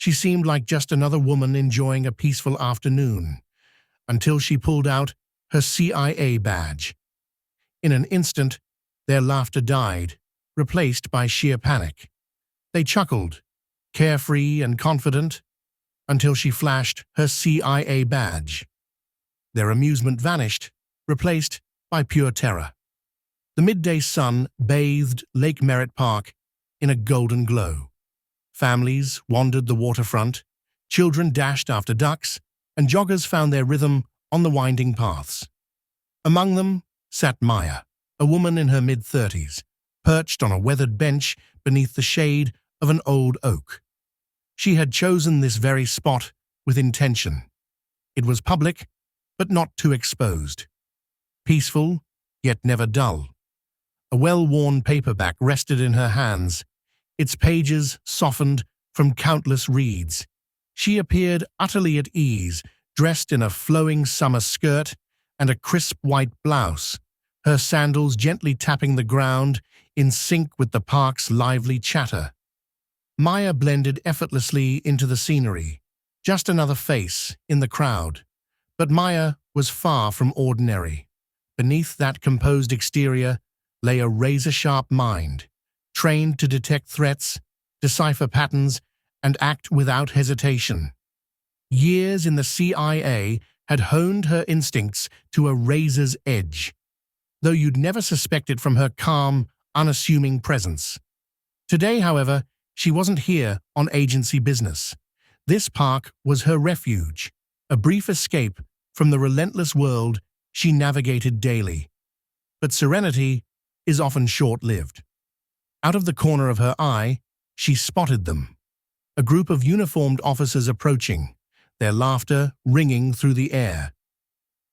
She seemed like just another woman enjoying a peaceful afternoon, until she pulled out her CIA badge. In an instant, their laughter died, replaced by sheer panic. They chuckled, carefree and confident, until she flashed her CIA badge. Their amusement vanished, replaced by pure terror. The midday sun bathed Lake Merritt Park in a golden glow. Families wandered the waterfront, children dashed after ducks, and joggers found their rhythm on the winding paths. Among them sat Maya, a woman in her mid-30s, perched on a weathered bench beneath the shade of an old oak. She had chosen this very spot with intention. It was public, but not too exposed. Peaceful, yet never dull. A well-worn paperback rested in her hands, its pages softened from countless reads. She appeared utterly at ease, dressed in a flowing summer skirt and a crisp white blouse, her sandals gently tapping the ground in sync with the park's lively chatter. Maya blended effortlessly into the scenery, just another face in the crowd. But Maya was far from ordinary. Beneath that composed exterior lay a razor-sharp mind, trained to detect threats, decipher patterns, and act without hesitation. Years in the CIA had honed her instincts to a razor's edge, though you'd never suspect it from her calm, unassuming presence. Today, however, she wasn't here on agency business. This park was her refuge, a brief escape from the relentless world she navigated daily. But serenity is often short-lived. Out of the corner of her eye, she spotted them. A group of uniformed officers approaching, their laughter ringing through the air.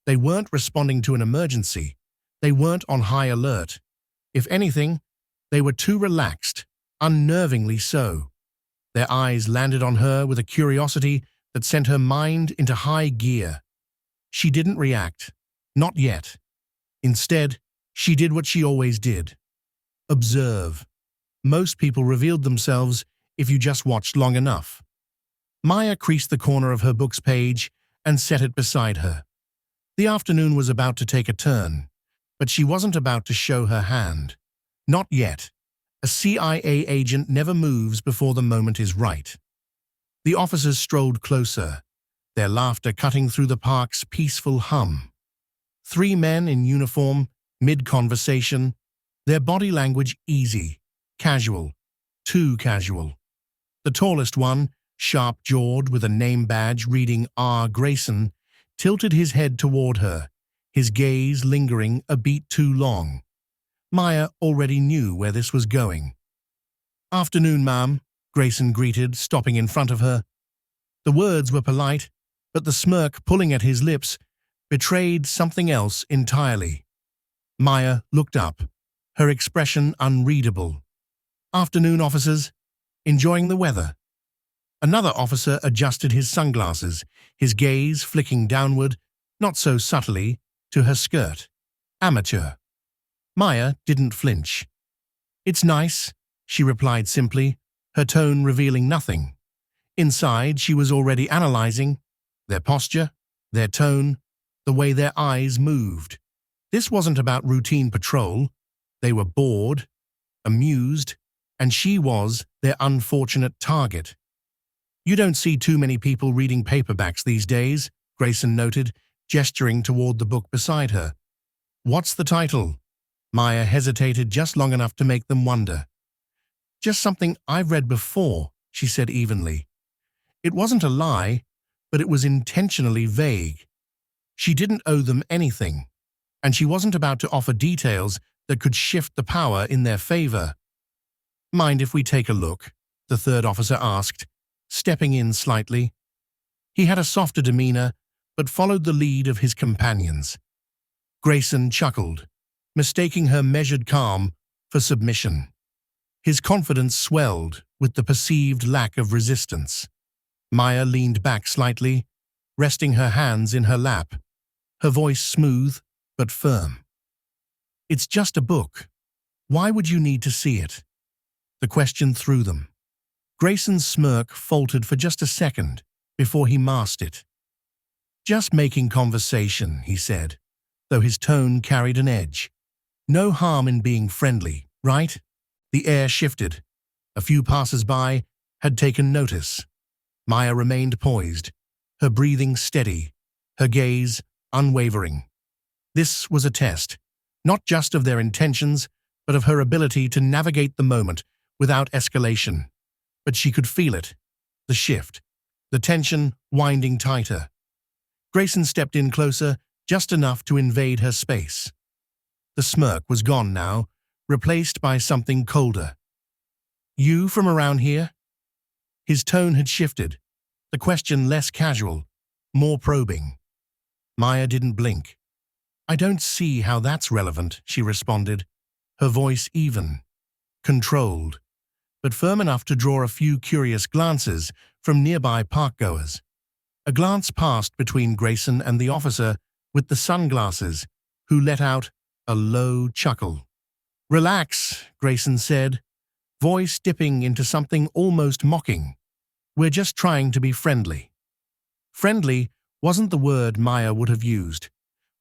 They weren't responding to an emergency. They weren't on high alert. If anything, they were too relaxed, unnervingly so. Their eyes landed on her with a curiosity that sent her mind into high gear. She didn't react. Not yet. Instead, she did what she always did. Observe. Most people revealed themselves if you just watched long enough. Maya creased the corner of her book's page and set it beside her. The afternoon was about to take a turn, but she wasn't about to show her hand. Not yet. A CIA agent never moves before the moment is right. The officers strolled closer, their laughter cutting through the park's peaceful hum. 3 men in uniform, mid-conversation, their body language easy, casual, too casual. The tallest one, sharp-jawed with a name badge reading R. Grayson, tilted his head toward her, his gaze lingering a beat too long. Maya already knew where this was going. "Afternoon, ma'am," Grayson greeted, stopping in front of her. The words were polite, but the smirk pulling at his lips betrayed something else entirely. Maya looked up, her expression unreadable. "Afternoon, officers. Enjoying the weather?" Another officer adjusted his sunglasses, his gaze flicking downward, not so subtly, to her skirt. "Amateur." Maya didn't flinch. "It's nice," she replied simply, her tone revealing nothing. Inside, she was already analyzing their posture, their tone, the way their eyes moved. This wasn't about routine patrol. They were bored, amused, and she was their unfortunate target. "You don't see too many people reading paperbacks these days," Grayson noted, gesturing toward the book beside her. "What's the title?" Maya hesitated just long enough to make them wonder. "Just something I've read before," she said evenly. It wasn't a lie, but it was intentionally vague. She didn't owe them anything, and she wasn't about to offer details that could shift the power in their favor. "Mind if we take a look?" the third officer asked, stepping in slightly. He had a softer demeanor, but followed the lead of his companions. Grayson chuckled, mistaking her measured calm for submission. His confidence swelled with the perceived lack of resistance. Maya leaned back slightly, resting her hands in her lap, her voice smooth but firm. "It's just a book. Why would you need to see it?" The question threw them. Grayson's smirk faltered for just a second before he masked it. "Just making conversation," he said, though his tone carried an edge. "No harm in being friendly, right?" The air shifted. A few passers-by had taken notice. Maya remained poised, her breathing steady, her gaze unwavering. This was a test, not just of their intentions, but of her ability to navigate the moment without escalation. But she could feel it, the shift, the tension winding tighter. Grayson stepped in closer, just enough to invade her space. The smirk was gone now, replaced by something colder. "You from around here?" His tone had shifted, the question less casual, more probing. Maya didn't blink. "I don't see how that's relevant," she responded, her voice even, controlled, but firm enough to draw a few curious glances from nearby parkgoers. A glance passed between Grayson and the officer with the sunglasses, who let out a low chuckle. "Relax," Grayson said, voice dipping into something almost mocking. "We're just trying to be friendly." Friendly wasn't the word Maya would have used.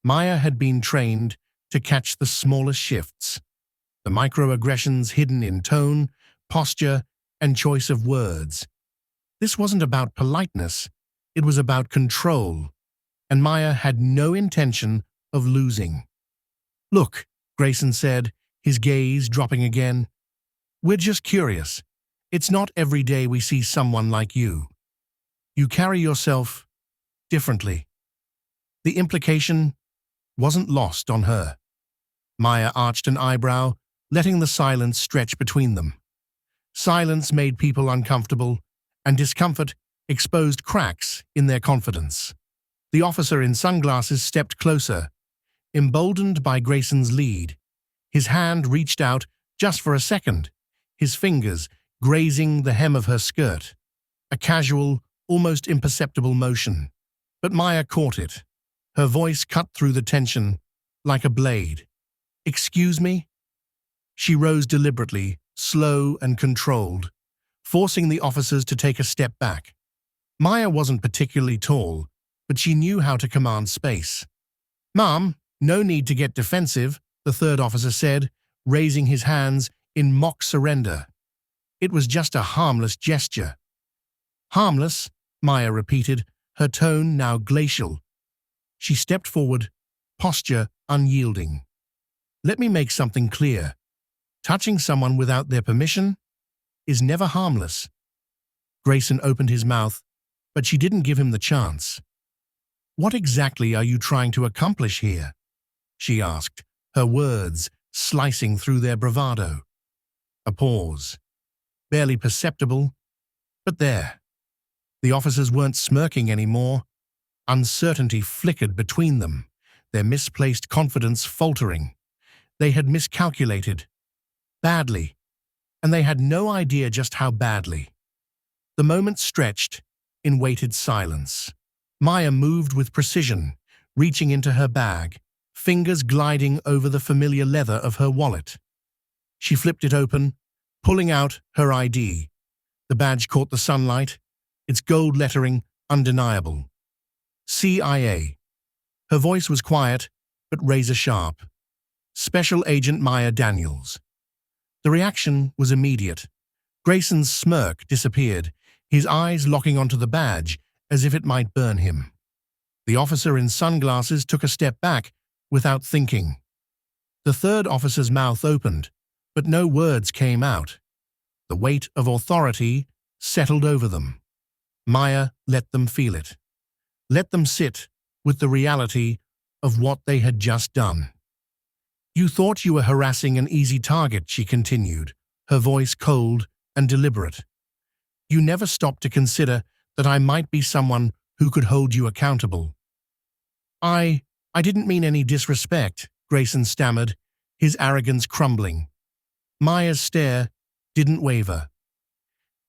Maya had been trained to catch the smallest shifts, the microaggressions hidden in tone, posture, and choice of words. This wasn't about politeness, it was about control, and Maya had no intention of losing. "Look," Grayson said, his gaze dropping again, "we're just curious. It's not every day we see someone like you. You carry yourself differently." The implication wasn't lost on her. Maya arched an eyebrow, letting the silence stretch between them. Silence made people uncomfortable, and discomfort exposed cracks in their confidence. The officer in sunglasses stepped closer, emboldened by Grayson's lead. His hand reached out just for a second, his fingers grazing the hem of her skirt. A casual, almost imperceptible motion. But Maya caught it. Her voice cut through the tension like a blade. "Excuse me?" She rose deliberately, slow and controlled, forcing the officers to take a step back. Maya wasn't particularly tall, but she knew how to command space. "Ma'am, no need to get defensive," the third officer said, raising his hands in mock surrender. "It was just a harmless gesture." "Harmless," Maya repeated, her tone now glacial. She stepped forward, posture unyielding. "Let me make something clear. Touching someone without their permission is never harmless." Grayson opened his mouth, but she didn't give him the chance. "What exactly are you trying to accomplish here?" she asked, her words slicing through their bravado. A pause. Barely perceptible, but there. The officers weren't smirking anymore. Uncertainty flickered between them, their misplaced confidence faltering. They had miscalculated. Badly. And they had no idea just how badly. The moment stretched in weighted silence. Maya moved with precision, reaching into her bag, fingers gliding over the familiar leather of her wallet. She flipped it open, pulling out her ID. The badge caught the sunlight, its gold lettering undeniable. CIA. Her voice was quiet, but razor-sharp. Special Agent Maya Daniels. The reaction was immediate. Grayson's smirk disappeared, his eyes locking onto the badge as if it might burn him. The officer in sunglasses took a step back without thinking. The third officer's mouth opened, but no words came out. The weight of authority settled over them. Maya let them feel it. Let them sit with the reality of what they had just done. "You thought you were harassing an easy target," she continued, her voice cold and deliberate. "You never stopped to consider that I might be someone who could hold you accountable." I didn't mean any disrespect," Grayson stammered, his arrogance crumbling. Maya's stare didn't waver.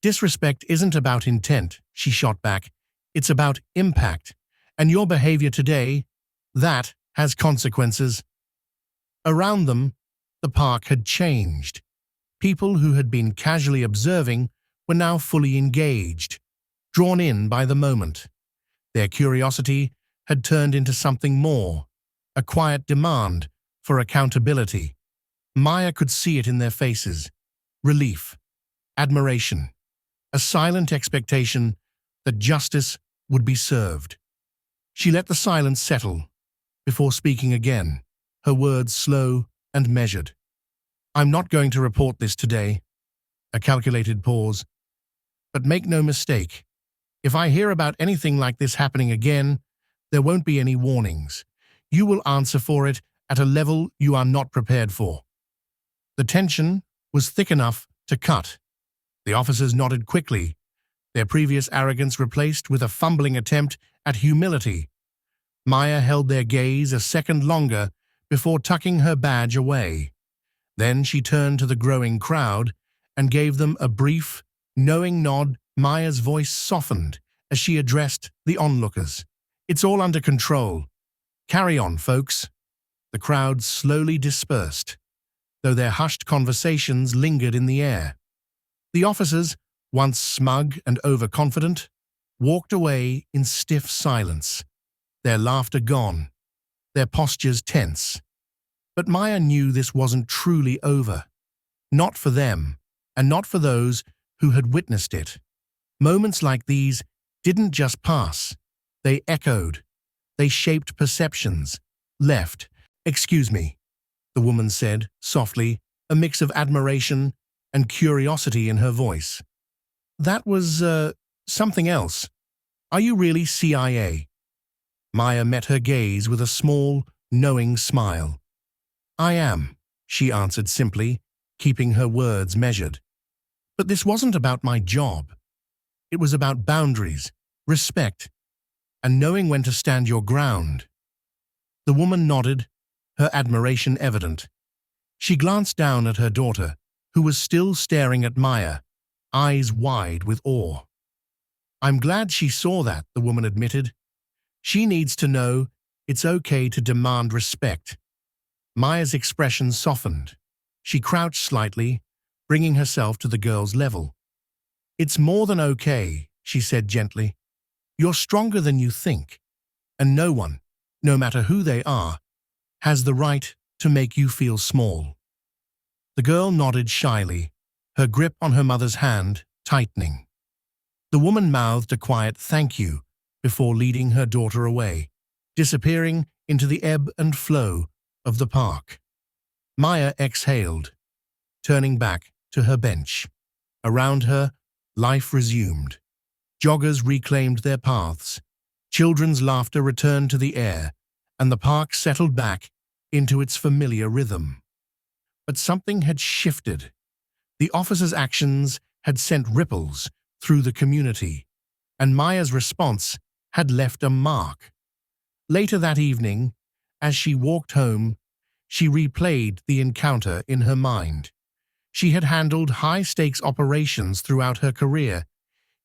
"Disrespect isn't about intent," she shot back. "It's about impact. And your behavior today, that has consequences." Around them, the park had changed. People who had been casually observing were now fully engaged, drawn in by the moment. Their curiosity had turned into something more, a quiet demand for accountability. Maya could see it in their faces: relief, admiration, a silent expectation that justice would be served. She let the silence settle before speaking again, her words slow and measured. "I'm not going to report this today." A calculated pause. "But make no mistake, if I hear about anything like this happening again, there won't be any warnings. You will answer for it at a level you are not prepared for." The tension was thick enough to cut. The officers nodded quickly, their previous arrogance replaced with a fumbling attempt at humility. Maya held their gaze a second longer before tucking her badge away. Then she turned to the growing crowd and gave them a brief, knowing nod. Maya's voice softened as she addressed the onlookers. "It's all under control. Carry on, folks." The crowd slowly dispersed, though their hushed conversations lingered in the air. The officers, once smug and overconfident, walked away in stiff silence, their laughter gone, their postures tense. But Maya knew this wasn't truly over. Not for them, and not for those who had witnessed it. Moments like these didn't just pass. They echoed. They shaped perceptions. "Excuse me," the woman said, softly, a mix of admiration and curiosity in her voice. "That was, something else. Are you really CIA?" Maya met her gaze with a small, knowing smile. "I am," she answered simply, keeping her words measured. "But this wasn't about my job. It was about boundaries, respect, and knowing when to stand your ground." The woman nodded, her admiration evident. She glanced down at her daughter, who was still staring at Maya, eyes wide with awe. "I'm glad she saw that," the woman admitted. "She needs to know it's okay to demand respect." Maya's expression softened. She crouched slightly, bringing herself to the girl's level. "It's more than okay," she said gently. "You're stronger than you think, and no one, no matter who they are, has the right to make you feel small." The girl nodded shyly, her grip on her mother's hand tightening. The woman mouthed a quiet thank you before leading her daughter away, disappearing into the ebb and flow of the park. Maya exhaled, turning back to her bench. Around her, life resumed. Joggers reclaimed their paths, children's laughter returned to the air, and the park settled back into its familiar rhythm. But something had shifted. The officers' actions had sent ripples through the community, and Maya's response had left a mark. Later that evening, as she walked home, she replayed the encounter in her mind. She had handled high-stakes operations throughout her career,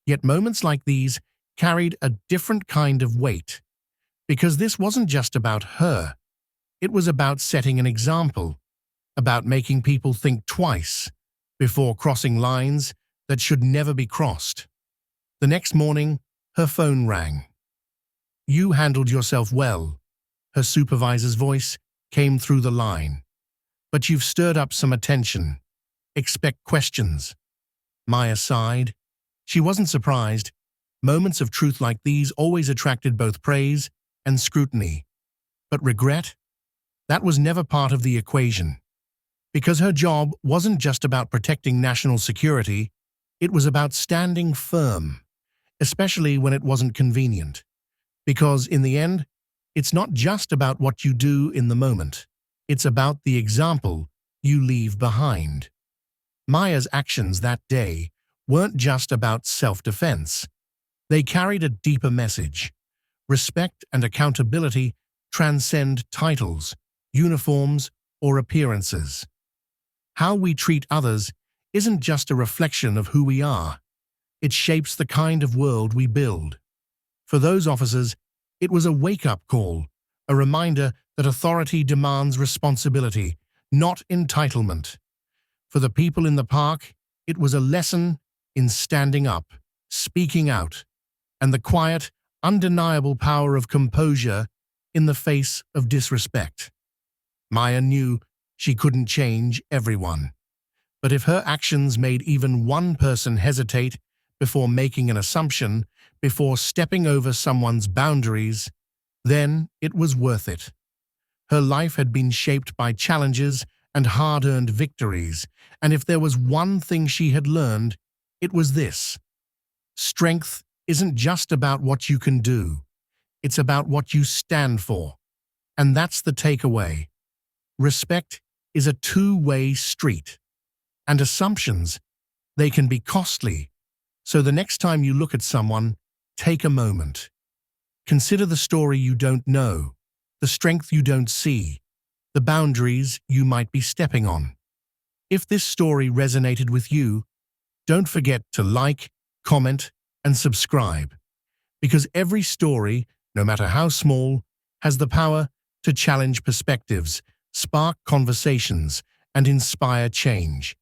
yet moments like these carried a different kind of weight. Because this wasn't just about her. It was about setting an example, about making people think twice before crossing lines that should never be crossed. The next morning, her phone rang. "You handled yourself well," her supervisor's voice came through the line. "But you've stirred up some attention. Expect questions." Maya sighed. She wasn't surprised. Moments of truth like these always attracted both praise and scrutiny. But regret? That was never part of the equation. Because her job wasn't just about protecting national security, it was about standing firm, especially when it wasn't convenient. Because in the end, it's not just about what you do in the moment. It's about the example you leave behind. Maya's actions that day weren't just about self-defense. They carried a deeper message. Respect and accountability transcend titles, uniforms, or appearances. How we treat others isn't just a reflection of who we are. It shapes the kind of world we build. For those officers, it was a wake-up call, a reminder that authority demands responsibility, not entitlement. For the people in the park, it was a lesson in standing up, speaking out, and the quiet, undeniable power of composure in the face of disrespect. Maya knew she couldn't change everyone, but if her actions made even one person hesitate before making an assumption, before stepping over someone's boundaries, then it was worth it. Her life had been shaped by challenges and hard-earned victories, and if there was one thing she had learned, it was this: strength isn't just about what you can do, it's about what you stand for. And that's the takeaway. Respect is a two-way street. And assumptions, they can be costly. So the next time you look at someone, take a moment. Consider the story you don't know, the strength you don't see, the boundaries you might be stepping on. If this story resonated with you, don't forget to like, comment, and subscribe, because every story, no matter how small, has the power to challenge perspectives, spark conversations, and inspire change.